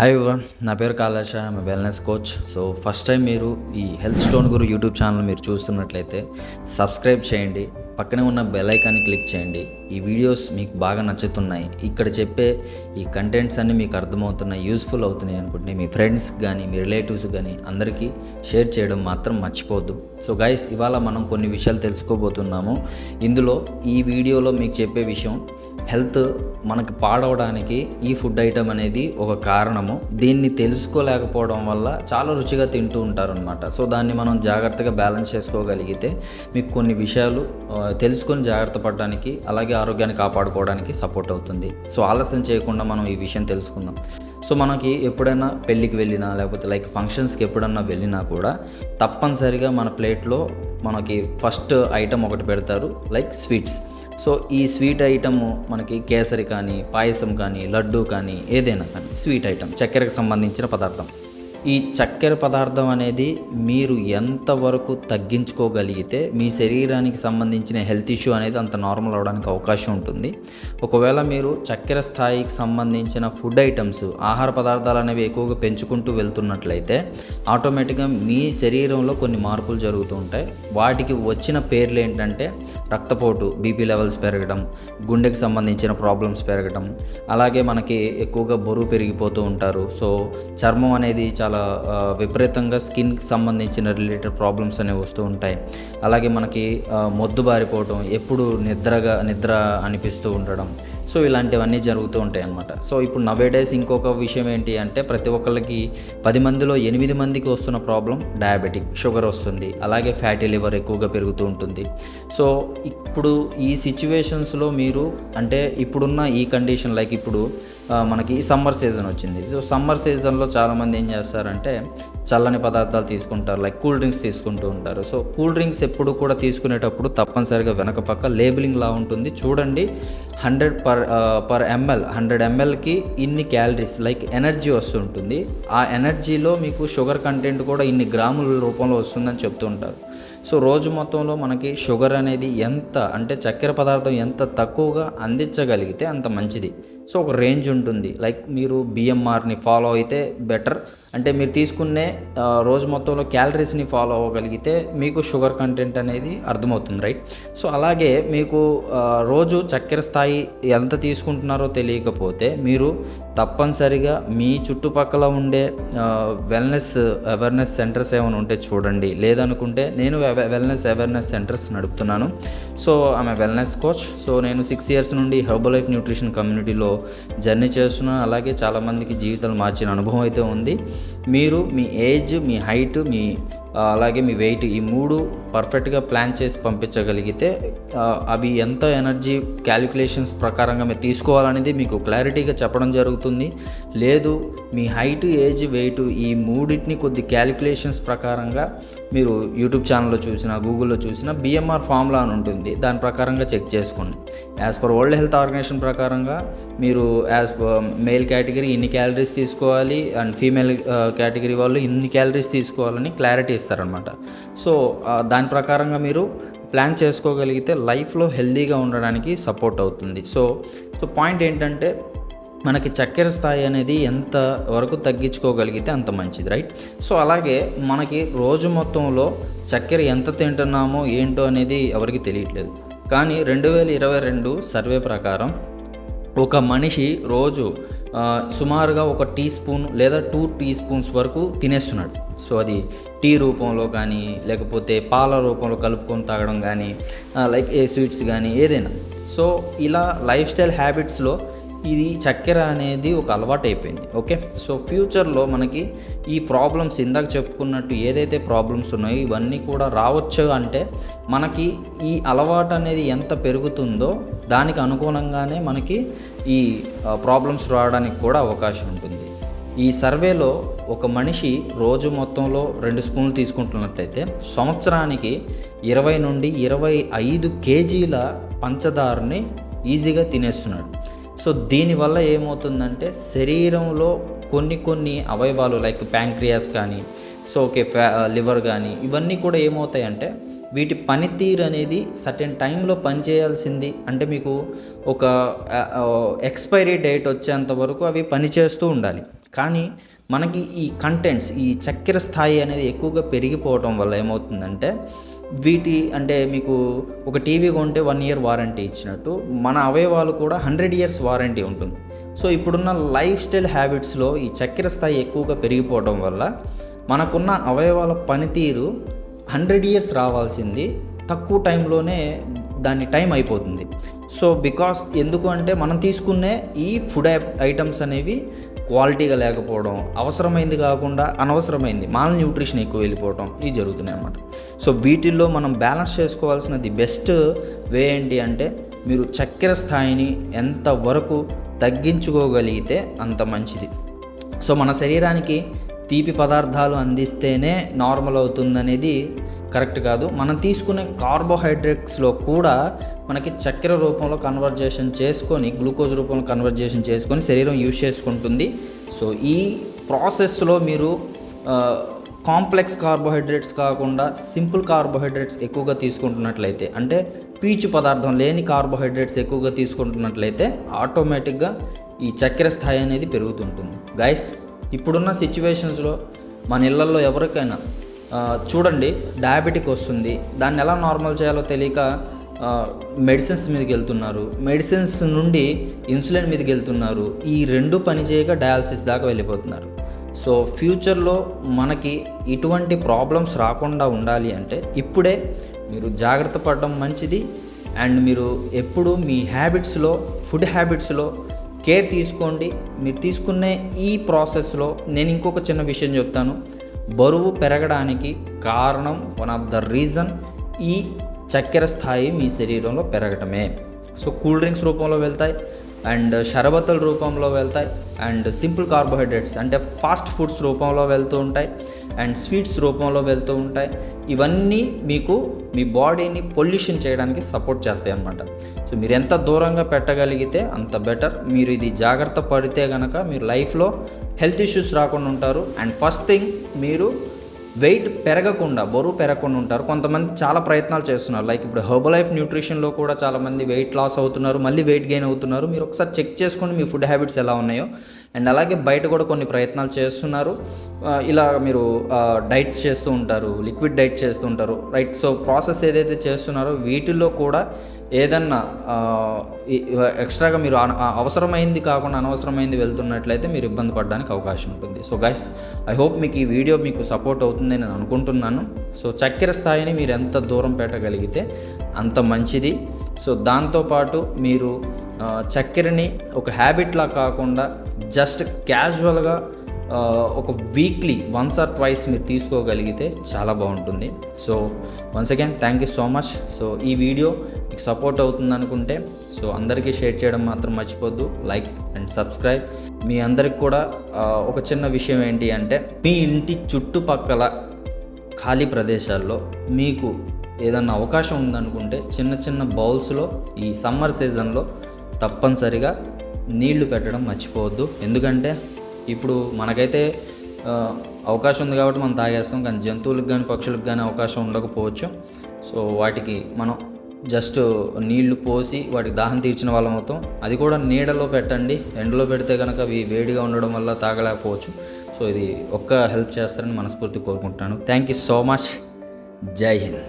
Hi everyone, నా పేరు Kalasha, I'm wellness coach. So first time మీరు ఈ health stone guru YouTube channel మీరు చూస్తున్నట్లయితే సబ్స్క్రైబ్ చేయండి, పక్కనే ఉన్న బెల్ ఐకాన్ని క్లిక్ చేయండి. ఈ వీడియోస్ మీకు బాగా నచ్చుతున్నాయి, ఇక్కడ చెప్పే ఈ కంటెంట్స్ అన్నీ మీకు అర్థమవుతున్నాయి, యూస్ఫుల్ అవుతున్నాయి అనుకుంటే మీ ఫ్రెండ్స్ కానీ మీ రిలేటివ్స్ కానీ అందరికీ షేర్ చేయడం మాత్రం మర్చిపోద్దు. సో గైస్, ఇవాళ మనం కొన్ని విషయాలు తెలుసుకోబోతున్నాము. ఇందులో ఈ వీడియోలో మీకు చెప్పే విషయం, హెల్త్ మనకి పాడవడానికి ఈ ఫుడ్ ఐటమ్ అనేది ఒక కారణము. దీన్ని తెలుసుకోలేకపోవడం వల్ల చాలా రుచిగా తింటూ ఉంటారనమాట. సో దాన్ని మనం జాగ్రత్తగా బ్యాలెన్స్ చేసుకోగలిగితే మీకు కొన్ని విషయాలు తెలుసుకొని జాగ్రత్త పడడానికి, అలాగే ఆరోగ్యాన్ని కాపాడుకోవడానికి సపోర్ట్ అవుతుంది. సో ఆలస్యం చేయకుండా మనం ఈ విషయం తెలుసుకుందాం. సో మనకి ఎప్పుడైనా పెళ్ళికి వెళ్ళినా, లేకపోతే లైక్ ఫంక్షన్స్కి ఎప్పుడన్నా వెళ్ళినా కూడా తప్పనిసరిగా మన ప్లేట్లో మనకి ఫస్ట్ ఐటమ్ ఒకటి పెడతారు, లైక్ స్వీట్స్. సో ఈ స్వీట్ ఐటము మనకి కేసరి కానీ, పాయసం కానీ, లడ్డు కానీ, ఏదైనా కానీ స్వీట్ ఐటమ్, చక్కెరకు సంబంధించిన పదార్థం. ఈ చక్కెర పదార్థం అనేది మీరు ఎంతవరకు తగ్గించుకోగలిగితే మీ శరీరానికి సంబంధించిన హెల్త్ ఇష్యూ అనేది అంత నార్మల్ అవడానికి అవకాశం ఉంటుంది. ఒకవేళ మీరు చక్కెర స్థాయికి సంబంధించిన ఫుడ్ ఐటమ్స్, ఆహార పదార్థాలు అనేవి ఎక్కువగా పెంచుకుంటూ వెళ్తున్నట్లయితే ఆటోమేటిక్గా మీ శరీరంలో కొన్ని మార్పులు జరుగుతూ ఉంటాయి. వాటికి వచ్చిన పేర్లు ఏంటంటే రక్తపోటు, బీపీ లెవెల్స్ పెరగడం, గుండెకి సంబంధించిన ప్రాబ్లమ్స్ పెరగడం, అలాగే మనకి ఎక్కువగా బరువు పెరిగిపోతూ ఉంటారు. సో చర్మం అనేది చాలా విపరీతంగా స్కిన్కి సంబంధించిన రిలేటెడ్ ప్రాబ్లమ్స్ అనేవి వస్తూ ఉంటాయి. అలాగే మనకి మొద్దుబారిపోవడం, ఎప్పుడు నిద్ర అనిపిస్తూ ఉండడం, సో ఇలాంటివన్నీ జరుగుతూ ఉంటాయి అన్నమాట. సో ఇప్పుడు నవేడేస్ ఇంకొక విషయం ఏంటి అంటే, ప్రతి ఒక్కళ్ళకి 10 మందిలో 8 మందికి వస్తున్న ప్రాబ్లం డయాబెటిక్, షుగర్ వస్తుంది. అలాగే ఫ్యాటీ లివర్ ఎక్కువగా పెరుగుతూ ఉంటుంది. సో ఇప్పుడు ఈ సిచ్యువేషన్స్లో మీరు అంటే ఇప్పుడున్న ఈ కండిషన్, లైక్ ఇప్పుడు మనకి సమ్మర్ సీజన్ వచ్చింది. సో సమ్మర్ సీజన్లో చాలామంది ఏం చేస్తారంటే చల్లని పదార్థాలు తీసుకుంటారు, లైక్ కూల్ డ్రింక్స్ తీసుకుంటూ ఉంటారు. సో కూల్ డ్రింక్స్ ఎప్పుడు కూడా తీసుకునేటప్పుడు తప్పనిసరిగా వెనక పక్క లేబులింగ్ లా ఉంటుంది, చూడండి. 100 mlకి ఇన్ని క్యాలరీస్, లైక్ ఎనర్జీ వస్తుంటుంది. ఆ ఎనర్జీలో మీకు షుగర్ కంటెంట్ కూడా ఇన్ని గ్రాముల రూపంలో వస్తుందని చెప్తూ ఉంటారు. సో రోజు మొత్తంలో మనకి షుగర్ అనేది ఎంత అంటే చక్కెర పదార్థం ఎంత తక్కువగా అందించగలిగితే అంత మంచిది. సో ఒక రేంజ్ ఉంటుంది, లైక్ మీరు బిఎంఆర్ని ఫాలో అయితే బెటర్. అంటే మీరు తీసుకునే రోజు మొత్తంలో క్యాలరీస్ని ఫాలో అవ్వగలిగితే మీకు షుగర్ కంటెంట్ అనేది అర్థమవుతుంది, రైట్? సో అలాగే మీకు రోజు చక్కెర స్థాయి ఎంత తీసుకుంటున్నారో తెలియకపోతే మీరు తప్పనిసరిగా మీ చుట్టుపక్కల ఉండే వెల్నెస్ అవేర్నెస్ సెంటర్స్ ఏమైనా ఉంటే చూడండి. లేదనుకుంటే నేను వెల్నెస్ అవేర్నెస్ సెంటర్స్ నడుపుతున్నాను. సో ఆమె వెల్నెస్ కోచ్. సో నేను 6 years నుండి హెర్బల్ లైఫ్ న్యూట్రిషన్ కమ్యూనిటీలో జర్నీ చేస్తున్నాను. అలాగే చాలామందికి జీవితాలు మార్చిన అనుభవం అయితే ఉంది. మీరు మీ ఏజ్, మీ హైట్, అలాగే మీ వెయిట్, ఈ 3 పర్ఫెక్ట్గా ప్లాన్ చేసి పంపించగలిగితే అవి ఎంత ఎనర్జీ క్యాలిక్యులేషన్స్ ప్రకారంగా మీరు తీసుకోవాలనేది మీకు క్లారిటీగా చెప్పడం జరుగుతుంది. లేదు మీ హైట్, ఏజ్, వెయిట్ ఈ మూడింటిని కొద్ది క్యాలిక్యులేషన్స్ ప్రకారంగా మీరు యూట్యూబ్ ఛానల్లో చూసినా, గూగుల్లో చూసినా బిఎంఆర్ ఫార్ములా అని ఉంటుంది, దాని ప్రకారంగా చెక్ చేసుకోండి. As per World Health Organization ప్రకారంగా మీరు యాజ్ మేల్ కేటగిరీ ఇన్ని క్యాలరీస్ తీసుకోవాలి అండ్ ఫీమేల్ కేటగిరీ వాళ్ళు ఇన్ని క్యాలరీస్ తీసుకోవాలని క్లారిటీ ఇస్తారనమాట. సో దాని ప్రకారంగా మీరు ప్లాన్ చేసుకోగలిగితే లైఫ్లో హెల్తీగా ఉండడానికి సపోర్ట్ అవుతుంది. సో పాయింట్ ఏంటంటే, మనకి చక్కెర స్థాయి అనేది ఎంత వరకు తగ్గించుకోగలిగితే అంత మంచిది, రైట్? సో అలాగే మనకి రోజు మొత్తంలో చక్కెర ఎంత తింటున్నామో ఏంటో అనేది ఎవరికి తెలియట్లేదు. కానీ 2022 సర్వే ప్రకారం ఒక మనిషి రోజు సుమారుగా 1 టీ స్పూన్ లేదా 2 టీ స్పూన్స్ వరకు తినేస్తున్నాడు. సో అది టీ రూపంలో కానీ, లేకపోతే పాల రూపంలో కలుపుకొని తాగడం కానీ, లైక్ స్వీట్స్ కానీ, ఏదైనా. సో ఇలా లైఫ్ స్టైల్ హ్యాబిట్స్లో ఇది చక్కెర అనేది ఒక అలవాటు అయిపోయింది. ఓకే, సో ఫ్యూచర్లో మనకి ఈ ప్రాబ్లమ్స్ ఇందాక చెప్పుకున్నట్టు ఏదైతే ప్రాబ్లమ్స్ ఉన్నాయో ఇవన్నీ కూడా రావచ్చు. అంటే మనకి ఈ అలవాటు అనేది ఎంత పెరుగుతుందో దానికి అనుగుణంగానే మనకి ఈ ప్రాబ్లమ్స్ రావడానికి కూడా అవకాశం ఉంటుంది. ఈ సర్వేలో ఒక మనిషి రోజు మొత్తంలో 2 స్పూన్లు తీసుకుంటున్నట్లయితే సంవత్సరానికి 20 నుండి 25 కేజీల పంచదారని ఈజీగా తినేస్తున్నాడు. సో దీనివల్ల ఏమవుతుందంటే శరీరంలో కొన్ని అవయవాలు, లైక్ ప్యాంక్రియాస్ కానీ, సో లివర్ కానీ, ఇవన్నీ కూడా ఏమవుతాయంటే వీటి పనితీరు అనేది సర్టెన్ టైంలో పనిచేయాల్సింది, అంటే మీకు ఒక ఎక్స్పైరీ డేట్ వచ్చేంత వరకు అవి పనిచేస్తూ ఉండాలి. కానీ మనకి ఈ కంటెంట్స్, ఈ చక్కెర స్థాయి అనేది ఎక్కువగా పెరిగిపోవటం వల్ల ఏమవుతుందంటే అంటే మీకు ఒక టీవీ కొంటే 1 year వారంటీ ఇచ్చినట్టు మన అవయవాలు కూడా 100 years వారంటీ ఉంటుంది. సో ఇప్పుడున్న లైఫ్ స్టైల్ హ్యాబిట్స్లో ఈ చక్కెర స్థాయి ఎక్కువగా పెరిగిపోవడం వల్ల మనకున్న అవయవాల పనితీరు 100 years రావాల్సింది తక్కువ టైంలోనే దాని టైం అయిపోతుంది. సో బికాస్ ఎందుకు అంటే మనం తీసుకునే ఈ ఫుడ్ ఐటమ్స్ అనేవి క్వాలిటీగా లేకపోవడం, అవసరమైంది కాకుండా అనవసరమైంది మాల్ న్యూట్రిషన్ ఎక్కువ వెళ్ళిపోవడం ఇవి జరుగుతున్నాయి అన్నమాట. సో వీటిల్లో మనం బ్యాలెన్స్ చేసుకోవాల్సిన ది బెస్ట్ వే ఏంటి అంటే మీరు చక్కెర స్థాయిని ఎంతవరకు తగ్గించుకోగలిగితే అంత మంచిది. సో మన శరీరానికి తీపి పదార్థాలు అందిస్తేనే నార్మల్ అవుతుందనేది కరెక్ట్ కాదు. మనం తీసుకునే కార్బోహైడ్రేట్స్లో కూడా మనకి చక్కెర రూపంలో కన్వర్జేషన్ చేసుకొని, గ్లూకోజ్ రూపంలో కన్వర్జేషన్ చేసుకొని శరీరం యూజ్ చేసుకుంటుంది. సో ఈ ప్రాసెస్లో మీరు కాంప్లెక్స్ కార్బోహైడ్రేట్స్ కాకుండా సింపుల్ కార్బోహైడ్రేట్స్ ఎక్కువగా తీసుకుంటున్నట్లయితే, అంటే పీచు పదార్థం లేని కార్బోహైడ్రేట్స్ ఎక్కువగా తీసుకుంటున్నట్లయితే ఆటోమేటిక్గా ఈ చక్కెర స్థాయి అనేది పెరుగుతుంటుంది. గైస్, ఇప్పుడున్న సిచ్యువేషన్స్లో మన ఇళ్లల్లో ఎవరికైనా చూడండి డయాబెటిక్ వస్తుంది, దాన్ని ఎలా నార్మల్ చేయాలో తెలియక మెడిసిన్స్ మీదకి వెళ్తున్నారు, మెడిసిన్స్ నుండి ఇన్సులిన్ మీదకి వెళ్తున్నారు, ఈ రెండు పని చేయక డయాలసిస్ దాకా వెళ్ళిపోతున్నారు. సో ఫ్యూచర్లో మనకి ఇటువంటి ప్రాబ్లమ్స్ రాకుండా ఉండాలి అంటే ఇప్పుడే మీరు జాగ్రత్త పడడం మంచిది. అండ్ మీరు ఎప్పుడు మీ హ్యాబిట్స్లో, ఫుడ్ హ్యాబిట్స్లో కేర్ తీసుకోండి. మీరు తీసుకునే ఈ ప్రాసెస్లో నేను ఇంకొక చిన్న విషయం చెప్తాను. బరువు పెరగడానికి కారణం, వన్ ఆఫ్ ద రీజన్ ఈ చక్కెర స్థాయి మీ శరీరంలో పెరగటమే. సో కూల్ డ్రింక్స్ రూపంలో వెళ్తాయి, అండ్ షరబతుల రూపంలో వెళ్తాయి, అండ్ సింపుల్ కార్బోహైడ్రేట్స్ అంటే ఫాస్ట్ ఫుడ్స్ రూపంలో వెళ్తూ ఉంటాయి, అండ్ స్వీట్స్ రూపంలో వెళ్తూ ఉంటాయి. ఇవన్నీ మీకు మీ బాడీని పొల్యూషన్ చేయడానికి సపోర్ట్ చేస్తాయి అన్నమాట. సో మీరు ఎంత దూరంగా పెట్టగలిగితే అంత బెటర్. మీరు ఇది జాగ్రత్త పడితే కనుక మీరు లైఫ్లో హెల్త్ ఇష్యూస్ రాకుండా ఉంటారు. అండ్ ఫస్ట్ థింగ్, మీరు వెయిట్ పెరగకుండా, బరువు పెరగకుండా ఉంటారు. కొంతమంది చాలా ప్రయత్నాలు చేస్తున్నారు, లైక్ ఇప్పుడు హెర్బలైఫ్ న్యూట్రిషన్లో కూడా చాలామంది వెయిట్ లాస్ అవుతున్నారు, మళ్ళీ వెయిట్ గెయిన్ అవుతున్నారు. మీరు ఒకసారి చెక్ చేసుకోండి మీ ఫుడ్ హ్యాబిట్స్ ఎలా ఉన్నాయో. అండ్ అలాగే బయట కూడా కొన్ని ప్రయత్నాలు చేస్తున్నారు. ఇలా మీరు డైట్స్ చేస్తూ ఉంటారు, లిక్విడ్ డైట్ చేస్తూ ఉంటారు, రైట్. సో ప్రాసెస్ ఏదైతే చేస్తున్నారో వీటిల్లో కూడా ఏదన్నా ఎక్స్ట్రాగా మీరు అవసరమైంది కాకుండా అనవసరమైంది వెళ్తున్నట్లయితే మీరు ఇబ్బంది పడడానికి అవకాశం ఉంటుంది. సో గైస్, ఐ హోప్ మీకు ఈ వీడియో మీకు సపోర్ట్ అవుతుందని నేను అనుకుంటున్నాను. సో చక్కెర స్థాయిని మీరు ఎంత దూరం పెట్టగలిగితే అంత మంచిది. సో దాంతోపాటు మీరు చక్కెరని ఒక హ్యాబిట్లా కాకుండా జస్ట్ క్యాజువల్గా ఒక వీక్లీ వన్స్ ఆర్ ట్వైస్ మీరు తీసుకోగలిగితే చాలా బాగుంటుంది. So once again thank you so much. So ఈ వీడియో మీకు సపోర్ట్ అవుతుంది అనుకుంటే సో అందరికీ షేర్ చేయడం మాత్రం మర్చిపోద్దు, లైక్ అండ్ సబ్స్క్రైబ్. మీ అందరికి కూడా ఒక చిన్న విషయం ఏంటి అంటే, మీ ఇంటి చుట్టుపక్కల ఖాళీ ప్రదేశాల్లో మీకు ఏదన్నా అవకాశం ఉందనుకుంటే చిన్న చిన్న బౌల్స్లో ఈ సమ్మర్ సీజన్లో తప్పనిసరిగా నీళ్లు పెట్టడం మర్చిపోవద్దు. ఎందుకంటే ఇప్పుడు మనకైతే అవకాశం ఉంది కాబట్టి మనం తాగేస్తాం, కానీ జంతువులకు కానీ పక్షులకు కానీ అవకాశం ఉండకపోవచ్చు. సో వాటికి మనం జస్ట్ నీళ్లు పోసి వాటికి దాహం తీర్చిన వాళ్ళం అవుతాం. అది కూడా నీడలో పెట్టండి, ఎండలో పెడితే కనుక అవి వేడిగా ఉండడం వల్ల తాగలేకపోవచ్చు. సో ఇది ఒక్క హెల్ప్ చేస్తారని మనస్ఫూర్తి కోరుకుంటున్నాను. Thank you so much. జై హింద్.